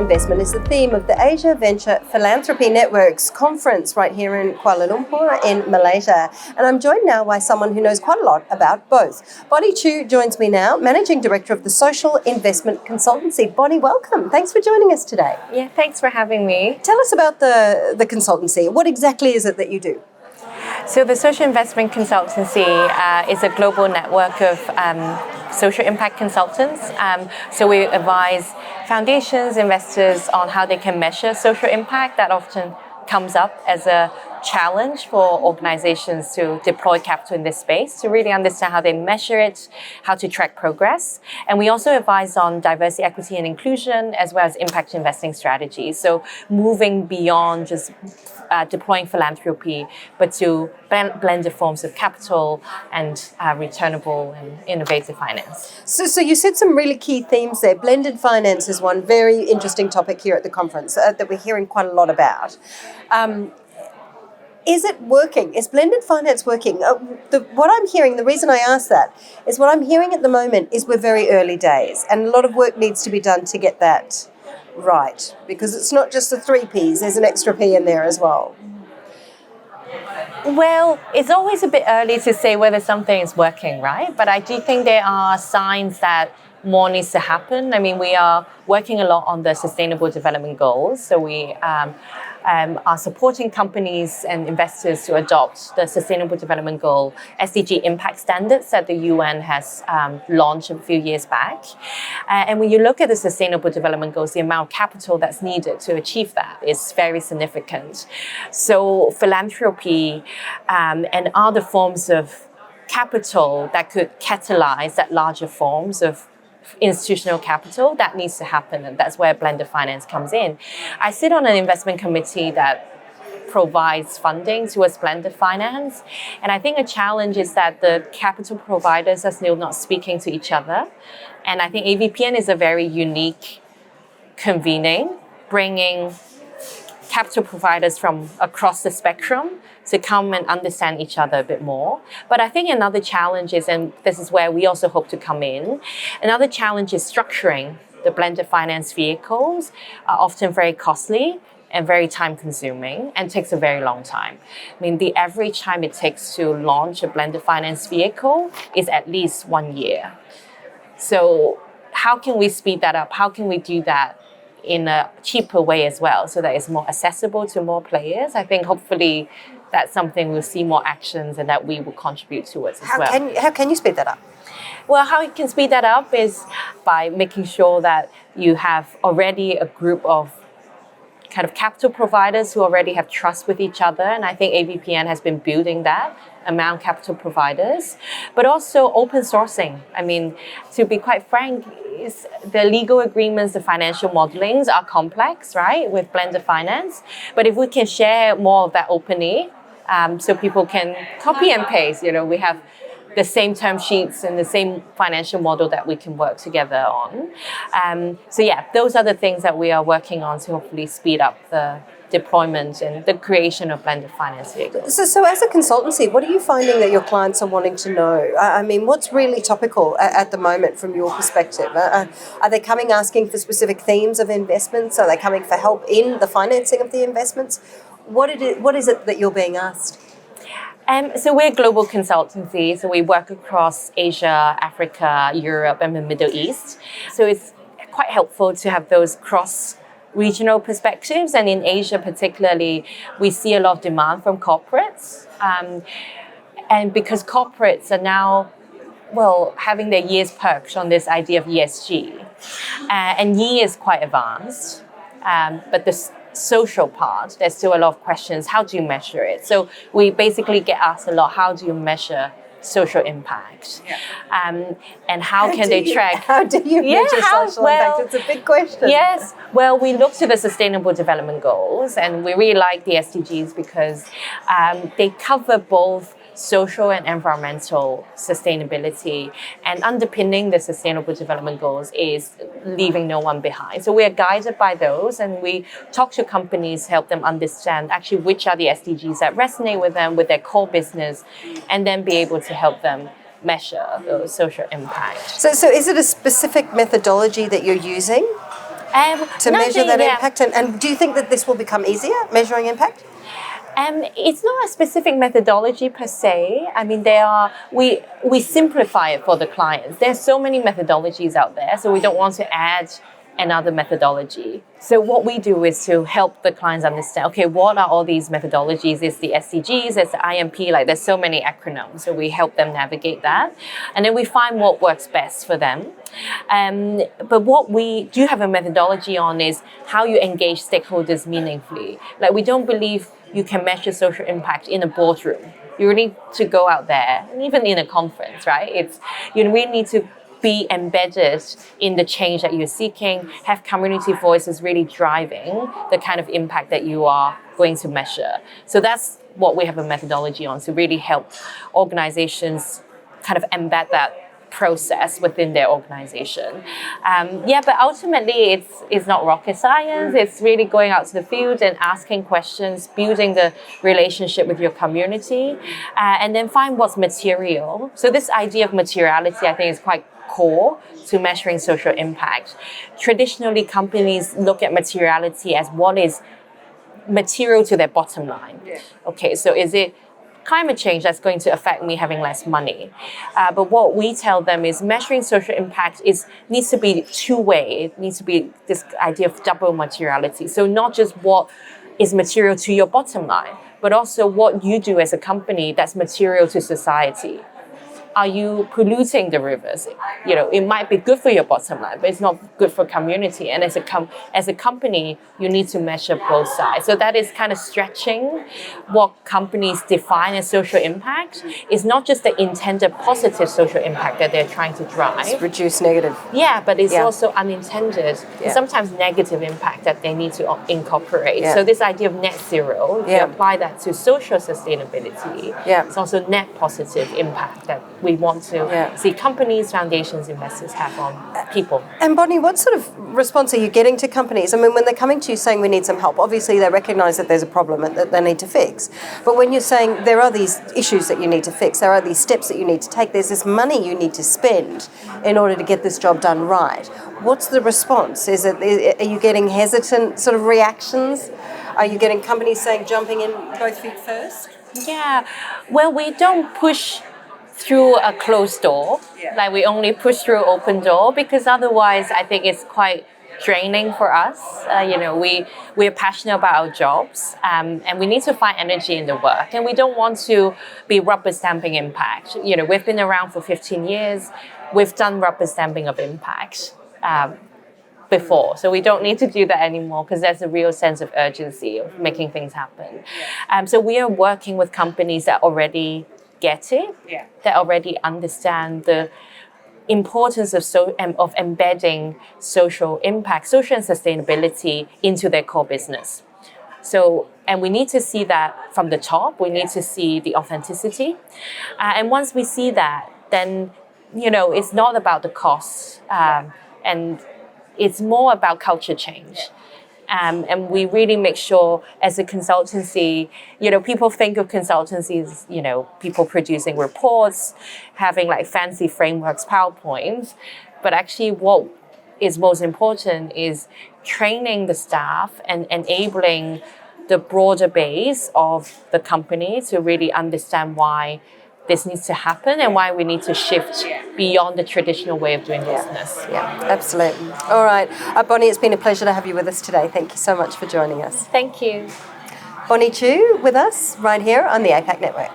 investment is the theme of the Asia Venture Philanthropy Network's conference right here in Kuala Lumpur in Malaysia. And I'm joined now by someone who knows quite a lot about both. Bonnie Chiu joins me now, Managing Director of the Social Investment Consultancy. Bonnie, welcome. Thanks for joining us today. Yeah, thanks for having me. Tell us about the consultancy. What exactly is it that you do? So the Social Investment Consultancy is a global network of social impact consultants. So we advise foundations, investors on how they can measure social impact. That often comes up as a challenge for organizations to deploy capital in this space, to really understand how they measure it, how to track progress. And we also advise on diversity, equity, and inclusion, as well as impact investing strategies. So moving beyond just deploying philanthropy, but to blended forms of capital and returnable and innovative finance. So you said some really key themes there. Blended finance is one very interesting topic here at the conference that we're hearing quite a lot about. Is it working? Is blended finance working? What I'm hearing, the reason I ask that, is what I'm hearing at the moment is we're very early days and a lot of work needs to be done to get that right, because it's not just the 3 Ps, there's an extra P in there as well. Well, it's always a bit early to say whether something is working, right? But I do think there are signs that more needs to happen. I mean, we are working a lot on the Sustainable Development Goals. So we are supporting companies and investors to adopt the Sustainable Development Goal SDG impact standards that the UN has launched a few years back. And when you look at the Sustainable Development Goals, the amount of capital that's needed to achieve that is very significant. So philanthropy and other forms of capital that could catalyze that larger forms of institutional capital, that needs to happen, and that's where blended finance comes in. I sit on an investment committee that provides funding towards blended finance, and I think a challenge is that the capital providers are still not speaking to each other, and I think AVPN is a very unique convening, bringing capital providers from across the spectrum to come and understand each other a bit more. But I think another challenge is, and this is where we also hope to come in, another challenge is structuring the blended finance vehicles are often very costly and very time consuming and takes a very long time. I mean, the average time it takes to launch a blended finance vehicle is at least 1 year. So how can we speed that up? How can we do that in a cheaper way as well, so that it's more accessible to more players? I think hopefully that's something we'll see more actions and that we will contribute towards as well. How can you speed that up? Well, how you can speed that up is by making sure that you have already a group of kind of capital providers who already have trust with each other. And I think AVPN has been building that among capital providers, but also open sourcing. I mean, to be quite frank, the legal agreements, the financial modelings are complex, right, with blended finance. But if we can share more of that openly, so people can copy and paste, we have the same term sheets and the same financial model that we can work together on. So yeah, those are the things that we are working on to hopefully speed up the deployment and the creation of blended finance vehicles. So as a consultancy, what are you finding that your clients are wanting to know? I mean, what's really topical at the moment from your perspective? Are they coming asking for specific themes of investments? Are they coming for help in the financing of the investments? What is it that you're being asked? So we're a global consultancy, so we work across Asia, Africa, Europe, and the Middle East. So it's quite helpful to have those cross-regional perspectives. And in Asia particularly, we see a lot of demand from corporates. And because corporates are now, having their ears perked on this idea of ESG. And E is quite advanced, but the social part, there's still a lot of questions. How do you measure it? So we basically get asked a lot, how do you measure social impact? And how can they track? How do you measure social impact? It's a big question. Yes. Well, we look to the Sustainable Development Goals, and we really like the SDGs because they cover both social and environmental sustainability, and underpinning the Sustainable Development Goals is leaving no one behind. So we are guided by those, and we talk to companies, help them understand actually which are the SDGs that resonate with them, with their core business, and then be able to help them measure the social impact. So is it a specific methodology that you're using? to measure that yeah. impact? And do you think that this will become easier, measuring impact? It's not a specific methodology per se. I mean, we simplify it for the clients. There's so many methodologies out there, so we don't want to add another methodology. So what we do is to help the clients understand, okay, what are all these methodologies? It's the SDGs, it's the IMP, like there's so many acronyms. So we help them navigate that. And then we find what works best for them. But what we do have a methodology on is how you engage stakeholders meaningfully. Like we don't believe you can measure social impact in a boardroom. You really need to go out there, and even in a conference, right? You really need to be embedded in the change that you're seeking, have community voices really driving the kind of impact that you are going to measure. So that's what we have a methodology on, to really help organizations kind of embed that process within their organization. But ultimately it's not rocket science. It's really going out to the field and asking questions, building the relationship with your community, and then find what's material. So this idea of materiality, I think, is quite core to measuring social impact. Traditionally, companies look at materiality as what is material to their bottom line. Yeah. Okay, so is it climate change that's going to affect me having less money? But what we tell them is measuring social impact needs to be two-way. It needs to be this idea of double materiality. So not just what is material to your bottom line, but also what you do as a company that's material to society. Are you polluting the rivers? You know, it might be good for your bottom line, but it's not good for community. And as a company, you need to measure both sides. So that is kind of stretching what companies define as social impact. It's not just the intended positive social impact that they're trying to drive. It's reduce negative. Yeah, but it's also unintended, sometimes negative impact that they need to incorporate. Yeah. So this idea of net zero, if you apply that to social sustainability, it's also net positive impact that we want to see companies, foundations, investors have on people. And Bonnie, what sort of response are you getting to companies? I mean, when they're coming to you saying we need some help, obviously they recognise that there's a problem that they need to fix. But when you're saying there are these issues that you need to fix, there are these steps that you need to take, there's this money you need to spend in order to get this job done right, what's the response? Are you getting hesitant sort of reactions? Are you getting companies saying jumping in both feet first? Yeah, well, we don't push through a closed door. Like we only push through open door, because otherwise I think it's quite draining for us. We're passionate about our jobs, and we need to find energy in the work, and we don't want to be rubber stamping impact. We've been around for 15 years. We've done rubber stamping of impact before, so we don't need to do that anymore, because there's a real sense of urgency of making things happen. So we are working with companies that already get it, that already understand the importance of embedding social impact, social and sustainability into their core business. So, and we need to see that from the top. We need to see the authenticity, and once we see that, then it's not about the costs, and it's more about culture change. And we really make sure as a consultancy, people think of consultancies, people producing reports, having like fancy frameworks, PowerPoints. But actually what is most important is training the staff and enabling the broader base of the company to really understand why this needs to happen and why we need to shift beyond the traditional way of doing business. Yeah, absolutely. All right. Bonnie, it's been a pleasure to have you with us today. Thank you so much for joining us. Thank you. Bonnie Chiu with us right here on the APAC Network.